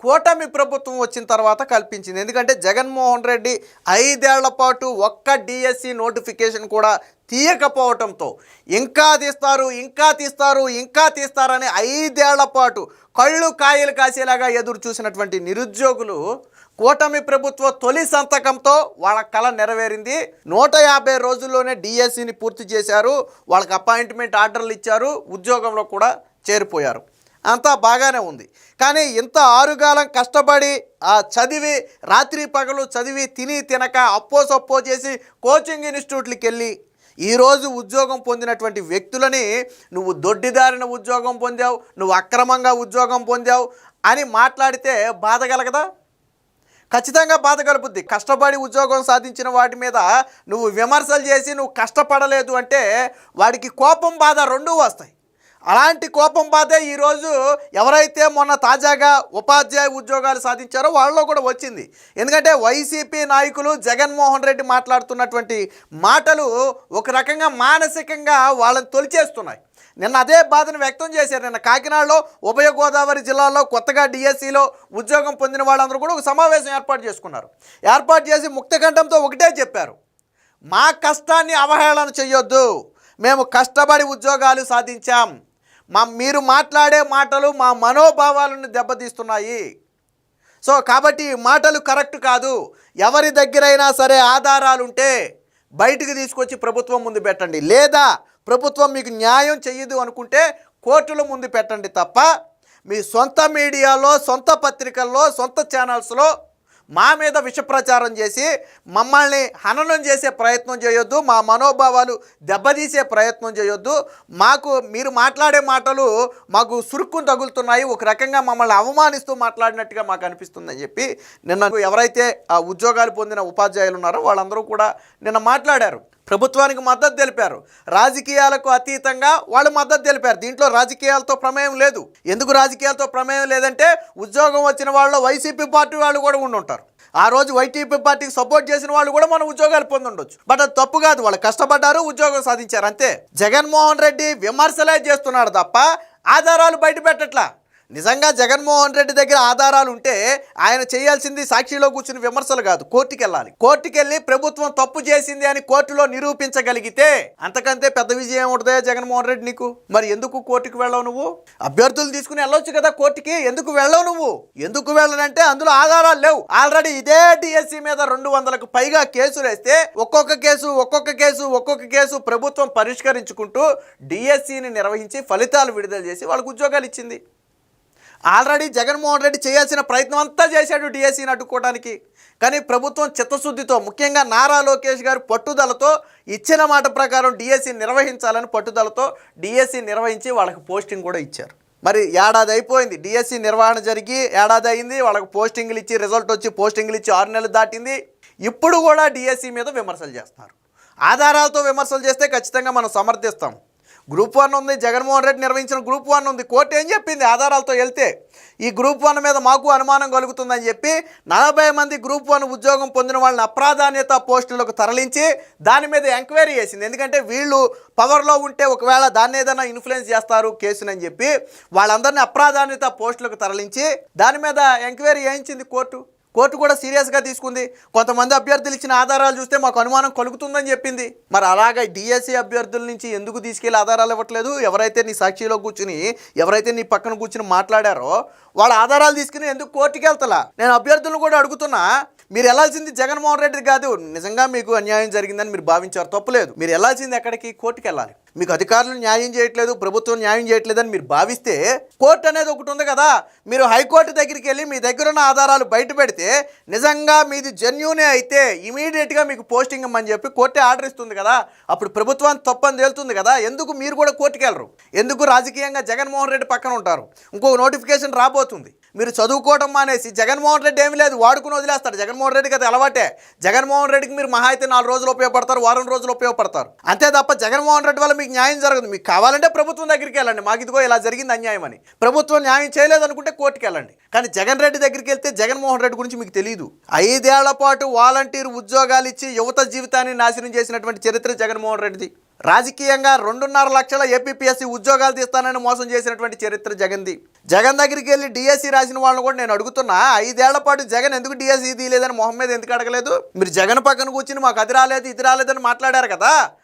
కూటమి ప్రభుత్వం వచ్చిన తర్వాత కల్పించింది. ఎందుకంటే జగన్మోహన్ రెడ్డి 5 ఏళ్ల పాటు ఒక్క డిఎస్సి నోటిఫికేషన్ కూడా తీయకపోవటంతో ఇంకా తీస్తారు ఇంకా తీస్తారు ఇంకా తీస్తారని 5 ఏళ్ల పాటు కళ్ళు కాయలు కాసేలాగా ఎదురు చూసినటువంటి నిరుద్యోగులు కూటమి ప్రభుత్వ తొలి సంతకంతో వాళ్ళ కళ నెరవేరింది. 150 రోజుల్లోనే డిఎస్సిని పూర్తి చేశారు. వాళ్ళకి అపాయింట్మెంట్ ఆర్డర్లు ఇచ్చారు. ఉద్యోగంలో కూడా చేరిపోయారు. అంతా బాగానే ఉంది. కానీ ఇంత ఆరుగాలం కష్టపడి చదివి రాత్రి పగలు చదివి తిని తినక అప్పో సప్పో చేసి కోచింగ్ ఇన్స్టిట్యూట్లకి వెళ్ళి ఈరోజు ఉద్యోగం పొందినటువంటి వ్యక్తులని నువ్వు దొడ్డిదారిన ఉద్యోగం పొందావు, నువ్వు అక్రమంగా ఉద్యోగం పొందావు అని మాట్లాడితే బాధ కలగదా? ఖచ్చితంగా బాధ కలుపుద్ది. కష్టపడి ఉద్యోగం సాధించిన వాటి మీద నువ్వు విమర్శలు చేసి నువ్వు కష్టపడలేదు అంటే వాడికి కోపం బాధ రెండూ వస్తాయి. అలాంటి కోపం బాధే ఈరోజు ఎవరైతే మొన్న తాజాగా ఉపాధ్యాయ ఉద్యోగాలు సాధించారో వాళ్ళలో కూడా వచ్చింది. ఎందుకంటే వైసీపీ నాయకులు జగన్మోహన్ రెడ్డి మాట్లాడుతున్నటువంటి మాటలు ఒక రకంగా మానసికంగా వాళ్ళని తొలిచేస్తున్నాయి. నిన్న అదే బాధను వ్యక్తం చేశారు. నిన్న కాకినాడలో ఉభయ గోదావరి జిల్లాలో కొత్తగా డిఎస్సిలో ఉద్యోగం పొందిన వాళ్ళందరూ కూడా ఒక సమావేశం ఏర్పాటు చేసుకున్నారు. ఏర్పాటు చేసి ముక్తకంఠంతో ఒకటే చెప్పారు, మా కష్టాన్ని అవహేళన చేయొద్దు, మేము కష్టపడి ఉద్యోగాలు సాధించాం, మీరు మాట్లాడే మాటలు మా మనోభావాలను దెబ్బతీస్తున్నాయి. సో కాబట్టి ఈ మాటలు కరెక్ట్ కాదు. ఎవరి దగ్గరైనా సరే ఆధారాలుంటే బయటికి తీసుకొచ్చి ప్రభుత్వం ముందు పెట్టండి, లేదా ప్రభుత్వం మీకు న్యాయం చెయ్యదు అనుకుంటే కోర్టుల ముందు పెట్టండి తప్ప మీ సొంత మీడియాలో, సొంత పత్రికల్లో, సొంత ఛానల్స్లో మా మీద విషప్రచారం చేసి మమ్మల్ని హననం చేసే ప్రయత్నం చేయొద్దు, మా మనోభావాలు దెబ్బతీసే ప్రయత్నం చేయొద్దు. మీరు మాట్లాడే మాటలు మాకు సురుక్కుని తగులుతున్నాయి, ఒక రకంగా మమ్మల్ని అవమానిస్తూ మాట్లాడినట్టుగా మాకు అనిపిస్తుందని చెప్పి నిన్న ఎవరైతే ఆ ఉద్యోగాలు పొందిన ఉపాధ్యాయులు ఉన్నారో వాళ్ళందరూ కూడా నిన్న మాట్లాడారు. ప్రభుత్వానికి మద్దతు తెలిపారు. రాజకీయాలకు అతీతంగా వాళ్ళు మద్దతు తెలిపారు. దీంట్లో రాజకీయాలతో ప్రమేయం లేదు. ఎందుకు రాజకీయాలతో ప్రమేయం లేదంటే ఉద్యోగం వచ్చిన వాళ్ళు వైసీపీ పార్టీ వాళ్ళు కూడా ఉండుంటారు. ఆ రోజు వైటీపీ పార్టీకి సపోర్ట్ చేసిన వాళ్ళు కూడా మన ఉద్యోగాలు పొందుండొచ్చు. బట్ అది తప్పు కాదు. వాళ్ళు కష్టపడ్డారు, ఉద్యోగం సాధించారు అంతే. జగన్మోహన్ రెడ్డి విమర్శలే చేస్తున్నాడు తప్ప ఆధారాలు బయట పెట్టట్లా. నిజంగా జగన్మోహన్ రెడ్డి దగ్గర ఆధారాలు ఉంటే ఆయన చేయాల్సింది సాక్షిలో కూర్చుని విమర్శలు కాదు, కోర్టుకి వెళ్ళాలి. కోర్టుకి వెళ్ళి ప్రభుత్వం తప్పు చేసింది అని కోర్టులో నిరూపించగలిగితే అంతకంతే పెద్ద విజయం ఉంటుంది జగన్మోహన్ రెడ్డి నీకు. మరి ఎందుకు కోర్టుకు వెళ్ళవు నువ్వు? అభ్యర్థులు తీసుకుని వెళ్ళొచ్చు కదా కోర్టుకి, ఎందుకు వెళ్ళవు నువ్వు? ఎందుకు వెళ్ళనంటే అందులో ఆధారాలు లేవు. ఆల్రెడీ ఇదే డిఎస్సి మీద 200కు పైగా కేసులు వేస్తే ఒక్కొక్క కేసు ప్రభుత్వం పరిష్కరించుకుంటూ డిఎస్సిని నిర్వహించి ఫలితాలు విడుదల చేసి వాళ్ళకు ఉద్యోగాలు ఇచ్చింది. ఆల్రెడీ జగన్మోహన్ రెడ్డి చేయాల్సిన ప్రయత్నం అంతా చేశాడు డిఎస్సిని అడ్డుకోవడానికి. కానీ ప్రభుత్వం చిత్తశుద్ధితో, ముఖ్యంగా నారా లోకేష్ గారు పట్టుదలతో, ఇచ్చిన మాట ప్రకారం డిఎస్సి నిర్వహించాలని పట్టుదలతో డిఎస్సి నిర్వహించి వాళ్ళకి పోస్టింగ్ కూడా ఇచ్చారు. మరి ఏడాది అయిపోయింది, డిఎస్సి నిర్వహణ జరిగి ఏడాది అయింది. వాళ్ళకి పోస్టింగ్లు ఇచ్చి రిజల్ట్ వచ్చి పోస్టింగ్లు ఇచ్చి 6 నెలలు దాటింది. ఇప్పుడు కూడా డిఎస్సి మీద విమర్శలు చేస్తున్నారు. ఆధారాలతో విమర్శలు చేస్తే ఖచ్చితంగా మనం సమర్థిస్తాం. గ్రూప్ 1 ఉంది, జగన్మోహన్ రెడ్డి నిర్వహించిన గ్రూప్ 1 ఉంది. కోర్టు ఏం చెప్పింది? ఆధారాలతో వెళ్తే ఈ గ్రూప్ 1 మీద మాకు అనుమానం కలుగుతుందని చెప్పి 40 మంది గ్రూప్ 1 ఉద్యోగం పొందిన వాళ్ళని అప్రాధాన్యత పోస్టులకు తరలించి దాని మీద ఎంక్వైరీ చేసింది. ఎందుకంటే వీళ్ళు పవర్లో ఉంటే ఒకవేళ దాన్ని ఏదైనా ఇన్ఫ్లుయెన్స్ చేస్తారు కేసునని చెప్పి వాళ్ళందరినీ అప్రాధాన్యత పోస్టులకు తరలించి దాని మీద ఎంక్వైరీ చేయించింది కోర్టు. కోర్టు కూడా సీరియస్గా తీసుకుంది. కొంతమంది అభ్యర్థులు ఇచ్చిన ఆధారాలు చూస్తే మాకు అనుమానం కలుగుతుందని చెప్పింది. మరి అలాగే డిఎస్సి అభ్యర్థుల నుంచి ఎందుకు తీసుకెళ్ళి ఆధారాలు ఇవ్వట్లేదు? ఎవరైతే నీ సాక్షిలో కూర్చుని, ఎవరైతే నీ పక్కన కూర్చుని మాట్లాడారో వాళ్ళ ఆధారాలు తీసుకుని ఎందుకు కోర్టుకి వెళ్తలా? నేను అభ్యర్థులను కూడా అడుగుతున్నా, మీరు వెళ్ళాల్సింది జగన్మోహన్ రెడ్డి కాదు. నిజంగా మీకు అన్యాయం జరిగిందని మీరు భావించారు, తప్పులేదు. మీరు వెళ్ళాల్సింది ఎక్కడికి? కోర్టుకి వెళ్ళాలి. మీకు అధికారులు న్యాయం చేయట్లేదు, ప్రభుత్వం న్యాయం చేయట్లేదని మీరు భావిస్తే కోర్టు అనేది ఒకటి ఉంది కదా. మీరు హైకోర్టు దగ్గరికి వెళ్ళి మీ దగ్గర ఉన్న ఆధారాలు బయట పెడితే నిజంగా మీది జెన్యూనే అయితే ఇమీడియట్గా మీకు పోస్టింగ్ ఇమ్మని చెప్పి కోర్టే ఆర్డర్ ఇస్తుంది కదా. అప్పుడు ప్రభుత్వానికి తప్పని తేలుతుంది కదా. ఎందుకు మీరు కూడా కోర్టుకి వెళ్ళరు? ఎందుకు రాజకీయంగా జగన్మోహన్ రెడ్డి పక్కన ఉంటారు? ఇంకో నోటిఫికేషన్ రాబోతుంది. మీరు చదువుకోవడం మానేసి జగన్మోహన్ రెడ్డి ఏమీ లేదు వాడుకుని వదిలేస్తాడు. జగన్మోహన్ రెడ్డికి అది అలవాటే. జగన్మోహన్ రెడ్డికి మీరు మహా అయితే 4 రోజులు ఉపయోగపడతారు, వారం రోజులు ఉపయోగపడతారు అంతే తప్ప జగన్మోహన్ రెడ్డి వల్ల మీకు న్యాయం జరగదు. మీకు కావాలంటే ప్రభుత్వం దగ్గరికి వెళ్ళండి, మాకు ఇదిగో ఇలా జరిగింది అన్యాయం అని. ప్రభుత్వం న్యాయం చేయలేదనుకుంటే కోర్టుకి వెళ్ళండి. కానీ జగన్ రెడ్డి దగ్గరికి వెళ్తే జగన్మోహన్ రెడ్డి గురించి మీకు తెలియదు. 5 ఏళ్ల పాటు వాలంటీర్ ఉద్యోగాలు ఇచ్చి యువత జీవితాన్ని నాశనం చేసినటువంటి చరిత్ర జగన్మోహన్ రెడ్డిది. రాజకీయంగా 2.5 లక్షల ఏపీపీఎస్సీ ఉద్యోగాలు తీస్తానని మోసం చేసినటువంటి చరిత్ర జగన్ది. జగన్ దగ్గరికి వెళ్ళి డిఎస్సి రాసిన వాళ్ళని కూడా నేను అడుగుతున్నా, 5 ఏళ్ల పాటు జగన్ ఎందుకు డిఎస్సి తీయలేదని మొహం మీద ఎందుకు అడగలేదు? మీరు జగన్ పక్కన కూర్చుని మాకు అది రాలేదు ఇది రాలేదని మాట్లాడారు కదా.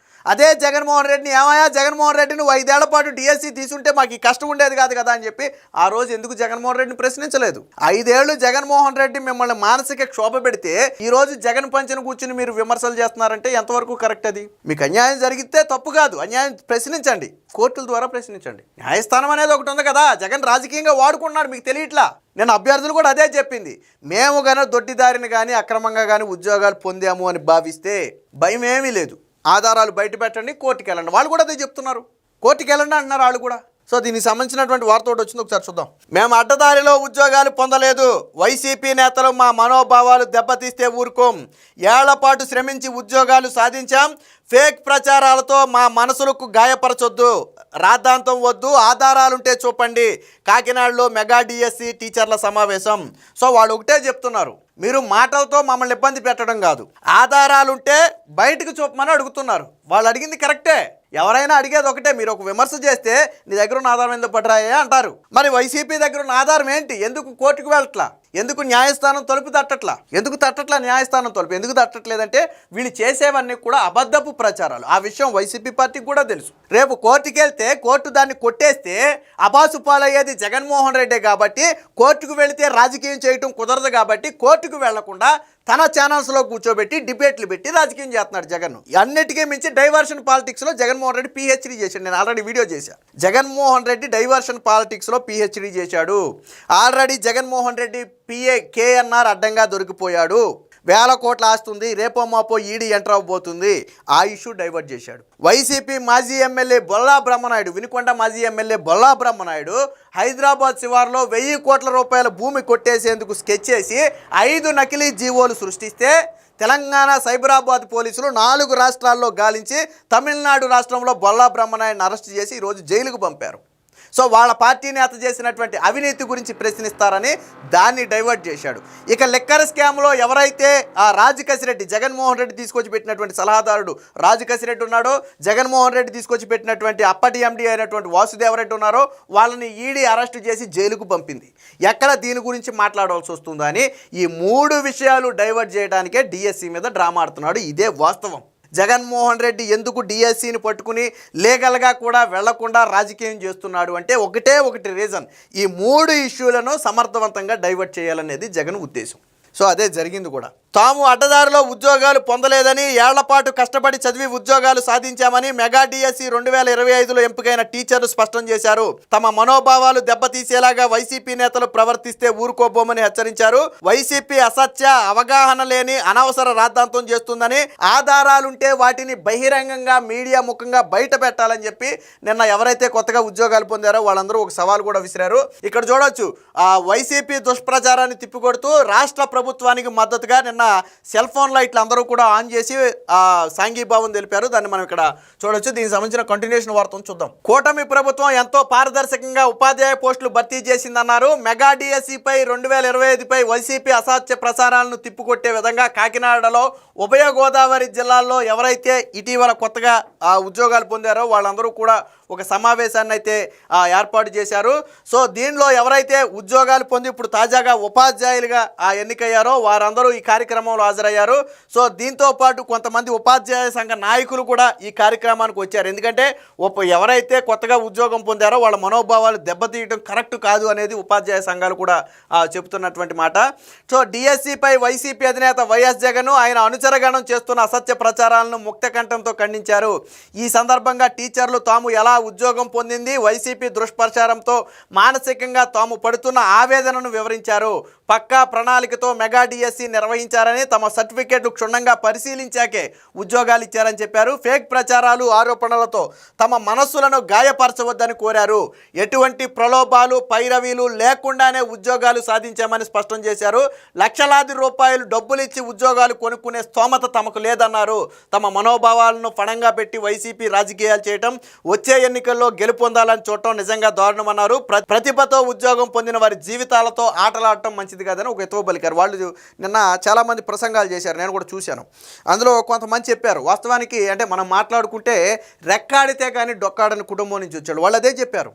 అదే జగన్మోహన్ రెడ్డిని, ఏమయ్యా జగన్మోహన్ రెడ్డి నువ్వు 5 ఏళ్ల పాటు డిఎస్సి తీసుంటే మాకు ఈ కష్టం ఉండేది కాదు కదా అని చెప్పి ఆ రోజు ఎందుకు జగన్మోహన్ రెడ్డిని ప్రశ్నించలేదు? 5 ఏళ్ళు జగన్మోహన్ రెడ్డి మిమ్మల్ని మానసిక క్షోభ పెడితే ఈ రోజు జగన్ పంచను కూర్చుని మీరు విమర్శలు చేస్తున్నారంటే ఎంతవరకు కరెక్ట్? అది మీకు అన్యాయం జరిగితే తప్పు కాదు, అన్యాయం ప్రశ్నించండి, కోర్టుల ద్వారా ప్రశ్నించండి. న్యాయస్థానం అనేది ఒకటి ఉంది కదా. జగన్ రాజకీయంగా వాడుకున్నాడు, మీకు తెలియట్లా. నేను అభ్యర్థులు కూడా అదే చెప్పింది, మేము కానీ దొడ్డిదారిని కానీ అక్రమంగా కానీ ఉద్యోగాలు పొందాము అని భావిస్తే భయం ఏమీ లేదు. ఆధారాలు బయట పెట్టండి, కోర్టుకి వెళ్ళండి. వాళ్ళు కూడా అదే చెప్తున్నారు, కోర్టుకి వెళ్ళండి అంటున్నారు వాళ్ళు కూడా. సో దీనికి సంబంధించినటువంటి వార్త ఒకటి వచ్చింది, ఒకసారి చూద్దాం. మేము అడ్డదారిలో ఉద్యోగాలు పొందలేదు, వైసీపీ నేతలు మా మనోభావాలు దెబ్బతీస్తే ఊరుకోం, ఏళ్ల పాటు శ్రమించి ఉద్యోగాలు సాధించాం, ఫేక్ ప్రచారాలతో మా మనసులకు గాయపరచొద్దు, రాద్ధాంతం వద్దు, ఆధారాలుంటే చూపండి. కాకినాడలో మెగా డిఎస్సి టీచర్ల సమావేశం. సో వాళ్ళు ఒకటే చెప్తున్నారు, మీరు మాటలతో మమ్మల్ని ఇబ్బంది పెట్టడం కాదు, ఆధారాలుంటే బయటకు చూపమని అడుగుతున్నారు. వాళ్ళు అడిగింది కరెక్టే, ఎవరైనా అడిగేది ఒకటే. మీరు ఒక విమర్శ చేస్తే నీ దగ్గర ఉన్న ఆధారం ఎందుకు పట్టరాయే అంటారు. మరి వైసీపీ దగ్గర ఉన్న ఆధారం ఏంటి? ఎందుకు కోర్టుకు వెళ్ళట్లా? ఎందుకు న్యాయస్థానం తలుపు తట్టట్లా? ఎందుకు తట్టట్లా న్యాయస్థానం తలుపు? ఎందుకు తట్టట్లేదంటే వీళ్ళు చేసేవన్నీ కూడా అబద్ధపు ప్రచారాలు. ఆ విషయం వైసీపీ పార్టీకి కూడా తెలుసు. రేపు కోర్టుకి వెళ్తే కోర్టు దాన్ని కొట్టేస్తే అబాసు పాలయ్యేది జగన్మోహన్ రెడ్డే కాబట్టి, కోర్టుకు వెళితే రాజకీయం చేయటం కుదరదు కాబట్టి కోర్టుకు వెళ్లకుండా తన ఛానల్స్లో కూర్చోబెట్టి డిబేట్లు పెట్టి రాజకీయం చేస్తున్నాడు జగన్. అన్నిటికీ మించి డైవర్షన్ పాలిటిక్స్లో జగన్మోహన్ రెడ్డి పిహెచ్డీ చేశాడు. నేను ఆల్రెడీ వీడియో చేశాను. జగన్మోహన్ రెడ్డి డైవర్షన్ పాలిటిక్స్లో పిహెచ్డీ చేశాడు. Already Jaganmohan Reddy PA KNR అడ్డంగా దొరికిపోయాడు. 1000 కోట్ల ఆస్తుంది, రేపో మాపో ఈడీ ఎంటర్ అవ్వబోతుంది. ఆ ఇష్యూ డైవర్ట్ చేశాడు. వైసీపీ మాజీ ఎమ్మెల్యే బొల్లా బ్రహ్మనాయుడు, వినుకొండ మాజీ ఎమ్మెల్యే బొల్లా బ్రహ్మనాయుడు హైదరాబాద్ శివార్లో 1000 కోట్ల రూపాయల భూమి కొట్టేసేందుకు స్కెచ్ చేసి 5 నకిలీ జీవోలు సృష్టిస్తే తెలంగాణ సైబరాబాద్ పోలీసులు 4 రాష్ట్రాల్లో గాలించి తమిళనాడు రాష్ట్రంలో బొల్లా బ్రహ్మనాయుడిని అరెస్ట్ చేసి ఈరోజు జైలుకు పంపారు. సో వాళ్ళ పార్టీ నేత చేసినటువంటి అవినీతి గురించి ప్రశ్నిస్తారని దాన్ని డైవర్ట్ చేశాడు. ఇక లిక్కర్ స్కామ్లో ఎవరైతే ఆ రాజకసిరెడ్డి, జగన్మోహన్ రెడ్డి తీసుకొచ్చి పెట్టినటువంటి సలహాదారుడు రాజకసిరెడ్డి ఉన్నాడో, జగన్మోహన్ రెడ్డి తీసుకొచ్చి పెట్టినటువంటి అప్పటి ఎండి అయినటువంటి వాసుదేవరెడ్డి ఉన్నారో, వాళ్ళని ఈడీ అరెస్టు చేసి జైలుకు పంపింది. ఎక్కడ దీని గురించి మాట్లాడాల్సి వస్తుందని ఈ 3 విషయాలు డైవర్ట్ చేయడానికే డిఎస్సి మీద డ్రామా ఆడుతున్నాడు. ఇదే వాస్తవం. జగన్మోహన్ రెడ్డి ఎందుకు డిఎస్సిని పట్టుకుని లీగల్గా కూడా వెళ్లకుండా రాజకీయం చేస్తున్నాడు అంటే ఒకటి రీజన్, ఈ 3 ఇష్యూలను సమర్థవంతంగా డైవర్ట్ చేయాలనేది జగన్ ఉద్దేశం. సో అదే జరిగింది కూడా. తాము అడ్డదారిలో ఉద్యోగాలు పొందలేదని, ఏళ్లపాటు కష్టపడి చదివి ఉద్యోగాలు సాధించామని మెగా డిఎస్సి 2025లో ఎంపికైన టీచర్లు స్పష్టం చేశారు. తమ మనోభావాలు దెబ్బతీసేలాగా వైసీపీ నేతలు ప్రవర్తిస్తే ఊరుకోబోమని హెచ్చరించారు. వైసీపీ అసత్య, అవగాహన లేని అనవసర రాద్ధాంతం చేస్తుందని, ఆధారాలుంటే వాటిని బహిరంగంగా మీడియా ముఖంగా బయట పెట్టాలని చెప్పి నిన్న ఎవరైతే కొత్తగా ఉద్యోగాలు పొందారో వాళ్ళందరూ ఒక సవాల్ కూడా విసిరారు. ఇక్కడ చూడొచ్చు, ఆ వైసీపీ దుష్ప్రచారాన్ని తిప్పికొడుతూ రాష్ట్ర ప్రభుత్వానికి మద్దతుగా నిన్న సెల్ ఫోన్ లైట్లు అందరూ కూడా ఆన్ చేసి సాంఘీభావం తెలిపారు. దాన్ని మనం ఇక్కడ చూడొచ్చు. దీనికి సంబంధించిన కంటిన్యూషన్ వార్తను చూద్దాం. కూటమి ప్రభుత్వం ఎంతో పారదర్శకంగా ఉపాధ్యాయ పోస్టులు భర్తీ చేసిందన్నారు. మెగా డిఎస్సిపై 2025పై వైసీపీ అసత్య ప్రచారాలను తిప్పికొట్టే విధంగా కాకినాడలో ఉభయ గోదావరి జిల్లాల్లో ఎవరైతే ఇటీవల కొత్తగా ఉద్యోగాలు పొందారో వాళ్ళందరూ కూడా ఒక సమావేశాన్ని అయితే ఏర్పాటు చేశారు. సో దీనిలో ఎవరైతే ఉద్యోగాలు పొంది ఇప్పుడు తాజాగా ఉపాధ్యాయులుగా ఎన్నికయ్యారో వారందరూ ఈ కార్యక్రమంలో హాజరయ్యారు. సో దీంతో పాటు కొంతమంది ఉపాధ్యాయ సంఘ నాయకులు కూడా ఈ కార్యక్రమానికి వచ్చారు. ఎందుకంటే ఎవరైతే కొత్తగా ఉద్యోగం పొందారో వాళ్ళ మనోభావాలు దెబ్బతీయడం కరెక్ట్ కాదు అనేది ఉపాధ్యాయ సంఘాలు కూడా చెబుతున్నటువంటి మాట. సో డిఎస్సిపై వైసీపీ అధినేత వైఎస్ జగన్ ఆయన అనుచరగణం చేస్తున్న అసత్య ప్రచారాలను ముక్తకంఠంతో ఖండించారు. ఈ సందర్భంగా టీచర్లు తాము ఎలా ఉద్యోగం పొందింది, వైసీపీ దుష్ప్రచారంతో మానసికంగా తాము పడుతున్న ఆవేదనను వివరించారు. పక్కా ప్రణాళికతో మెగా డిఎస్సి నిర్వహించారని, తమ సర్టిఫికేట్లు క్షుణ్ణంగా పరిశీలించాకే ఉద్యోగాలు ఇచ్చారని చెప్పారు. ఫేక్ ప్రచారాలు, ఆరోపణలతో తమ మనస్సులను గాయపరచవద్దని కోరారు. ఎటువంటి ప్రలోభాలు, పైరవీలు లేకుండానే ఉద్యోగాలు సాధించామని స్పష్టం చేశారు. లక్షలాది రూపాయలు డబ్బులిచ్చి ఉద్యోగాలు కొనుక్కునే స్తోమత తమకు లేదన్నారు. తమ మనోభావాలను పణంగా పెట్టి వైసీపీ రాజకీయాలు చేయటం, వచ్చే ఎన్నికల్లో గెలుపొందాలని చూడటం నిజంగా దారుణమన్నారు. ప్రతిభతో ఉద్యోగం పొందిన వారి జీవితాలతో ఆటలాడటం మంచిది పరిస్థితి కాదని ఒక ఎత్తువ పలికారు. వాళ్ళు నిన్న చాలామంది ప్రసంగాలు చేశారు, నేను కూడా చూశాను. అందులో కొంతమంది చెప్పారు, వాస్తవానికి అంటే మనం మాట్లాడుకుంటే రెక్కాడితే కానీ డొక్కాడని కుటుంబం నుంచి వచ్చాడు. వాళ్ళు అదే చెప్పారు,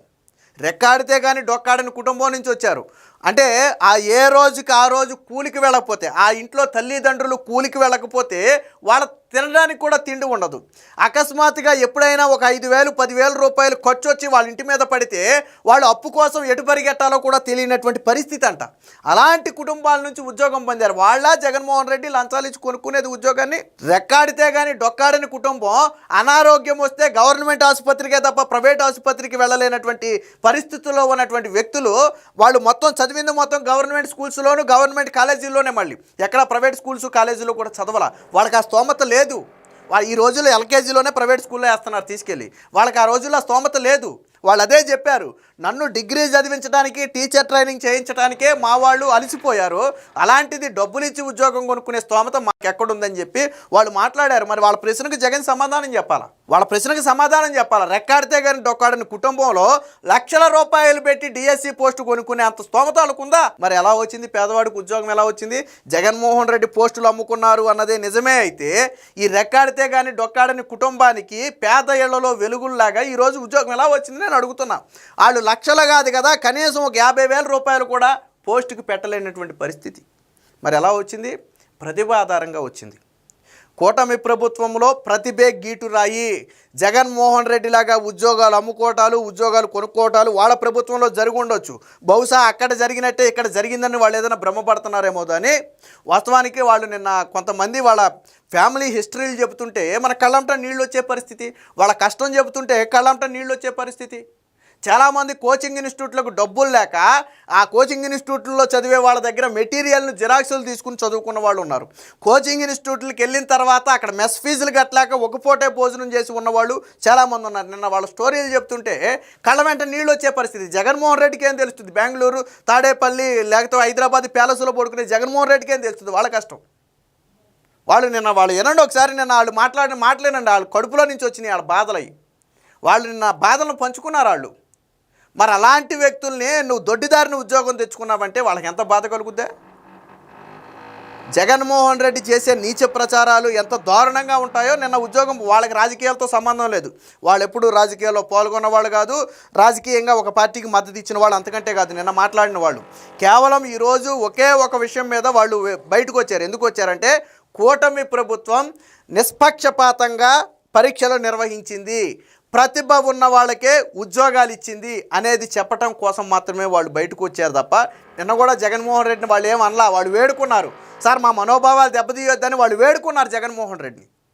రెక్కాడితే కానీ డొక్కాడని కుటుంబం నుంచి వచ్చారు. అంటే ఆ ఏ రోజుకి ఆ రోజు కూలికి వెళ్ళకపోతే, ఆ ఇంట్లో తల్లిదండ్రులు కూలికి వెళ్ళకపోతే వాళ్ళ తినడానికి కూడా తిండి ఉండదు. అకస్మాత్తుగా ఎప్పుడైనా ఒక 5,000 10,000 రూపాయలు ఖర్చు వచ్చి వాళ్ళ ఇంటి మీద పడితే వాళ్ళు అప్పు కోసం ఎటు పరిగెట్టాలో కూడా తెలియనటువంటి పరిస్థితి అంట. అలాంటి కుటుంబాల నుంచి ఉద్యోగం పొందారు. వాళ్ళ జగన్మోహన్ రెడ్డి లంచాలు ఇచ్చి కొనుక్కునేది ఉద్యోగాన్ని. రెక్కాడితే కానీ డొక్కాడని కుటుంబం అనారోగ్యం వస్తే గవర్నమెంట్ ఆసుపత్రికే తప్ప ప్రైవేట్ ఆసుపత్రికి వెళ్ళలేనటువంటి పరిస్థితుల్లో ఉన్నటువంటి వ్యక్తులు, వాళ్ళు మొత్తం చదివింది మొత్తం గవర్నమెంట్ స్కూల్స్లోను గవర్నమెంట్ కాలేజీల్లోనే, మళ్ళీ ఎక్కడ ప్రైవేట్ స్కూల్స్ కాలేజీలో కూడా చదవాల. వాళ్ళకి ఆ స్తోమత లేదు. ఈ రోజుల్లో ఎల్కేజీలోనే ప్రైవేట్ స్కూల్లో వేస్తున్నారు తీసుకెళ్ళి. వాళ్ళకి ఆ రోజుల్లో స్తోమత లేదు. వాళ్ళు అదే చెప్పారు, నన్ను డిగ్రీ చదివించడానికి టీచర్ ట్రైనింగ్ చేయించడానికే మా వాళ్ళు అలసిపోయారు, అలాంటిది డబ్బులు ఇచ్చి ఉద్యోగం కొనుక్కునే స్తోమత మాకు ఎక్కడుందని చెప్పి వాళ్ళు మాట్లాడారు. మరి వాళ్ళ ప్రశ్నకు జగన్ సమాధానం చెప్పాలా, వాళ్ళ ప్రశ్నకు సమాధానం చెప్పాలా. రెక్కాడితే కానీ డొక్కాడని కుటుంబంలో లక్షల రూపాయలు పెట్టి డిఎస్సి పోస్టు కొనుక్కునే అంత స్తోమత వాళ్ళకుందా? మరి ఎలా వచ్చింది పేదవాడికి ఉద్యోగం? ఎలా వచ్చింది? జగన్మోహన్ రెడ్డి పోస్టులు అమ్ముకున్నారు అన్నదే నిజమే అయితే, ఈ రెక్కాడితే కానీ డొక్కాడని కుటుంబానికి పేద ఇళ్లలో వెలుగుల్లాగా ఈరోజు ఉద్యోగం ఎలా వచ్చింది నేను అడుగుతున్నా. వాళ్ళు లక్షలు కాదు కదా, కనీసం ఒక 50,000 రూపాయలు కూడా పోస్టుకి పెట్టలేనటువంటి పరిస్థితి. మరి ఎలా వచ్చింది? ప్రతిభ ఆధారంగా వచ్చింది. కూటమి ప్రభుత్వంలో ప్రతిభే గీటు రాయి. జగన్మోహన్ రెడ్డి లాగా ఉద్యోగాలు అమ్ముకోవటాలు, ఉద్యోగాలు కొనుక్కోవటాలు వాళ్ళ ప్రభుత్వంలో జరిగి ఉండొచ్చు. బహుశా అక్కడ జరిగినట్టే ఇక్కడ జరిగిందని వాళ్ళు ఏదైనా భ్రమపడుతున్నారేమో. కానీ వాస్తవానికి వాళ్ళు నిన్న కొంతమంది వాళ్ళ ఫ్యామిలీ హిస్టరీలు చెబుతుంటే మన కళ్ళంట నీళ్ళు వచ్చే పరిస్థితి, వాళ్ళ కష్టం చెబుతుంటే కళ్ళంట నీళ్ళు వచ్చే పరిస్థితి. చాలామంది కోచింగ్ ఇన్స్టిట్యూట్లకు డబ్బులు లేక ఆ కోచింగ్ ఇన్స్టిట్యూట్లో చదివే వాళ్ళ దగ్గర మెటీరియల్ను జిరాక్సులు తీసుకుని చదువుకున్న వాళ్ళు ఉన్నారు. కోచింగ్ ఇన్స్టిట్యూట్లకు వెళ్ళిన తర్వాత అక్కడ మెస్ ఫీజులు కట్టలేక ఒక పూటే భోజనం చేసి ఉన్నవాళ్ళు చాలామంది ఉన్నారు. నిన్న వాళ్ళ స్టోరీలు చెప్తుంటే కళ్ళ వెంట నీళ్ళు వచ్చే పరిస్థితి. జగన్మోహన్ రెడ్డికి ఏం తెలుస్తుంది? బెంగళూరు, తాడేపల్లి, లేకపోతే హైదరాబాద్ ప్యాలెస్లో పడుకునే జగన్మోహన్ రెడ్డికి ఏం తెలుస్తుంది వాళ్ళ కష్టం? వాళ్ళు వినండి ఒకసారి, నిన్న వాళ్ళు మాట్లాడిన మాటలేనండి, వాళ్ళు కడుపులో నుంచి వచ్చినాయి వాళ్ళ బాధలయ్యి. వాళ్ళు నిన్న బాధలను పంచుకున్నారు వాళ్ళు. మరి అలాంటి వ్యక్తుల్ని నువ్వు దొడ్డిదారిని ఉద్యోగం తెచ్చుకున్నావంటే వాళ్ళకి ఎంత బాధ కలుగుద్దా? జగన్మోహన్ రెడ్డి చేసే నీచ ప్రచారాలు ఎంత దారుణంగా ఉంటాయో. నిన్న ఉద్యోగం వాళ్ళకి రాజకీయాలతో సంబంధం లేదు, వాళ్ళు ఎప్పుడు రాజకీయాల్లో పాల్గొన్న వాళ్ళు కాదు, రాజకీయంగా ఒక పార్టీకి మద్దతు ఇచ్చిన వాళ్ళు అంతకంటే కాదు. నిన్న మాట్లాడిన వాళ్ళు కేవలం ఈరోజు ఒకే ఒక విషయం మీద వాళ్ళు బయటకు వచ్చారు. ఎందుకు వచ్చారంటే, కూటమి ప్రభుత్వం నిష్పక్షపాతంగా పరీక్షలు నిర్వహించింది, ప్రతిభ ఉన్న వాళ్ళకే ఉద్యోగాలు ఇచ్చింది అనేది చెప్పటం కోసం మాత్రమే వాళ్ళు బయటకు వచ్చారు తప్ప, నిన్న కూడా జగన్మోహన్ రెడ్డిని వాళ్ళు ఏమనలా. వాళ్ళు వేడుకున్నారు, సార్ మా మనోభావాలు దెబ్బతీయొద్దని వాళ్ళు వేడుకున్నారు జగన్మోహన్ రెడ్డిని.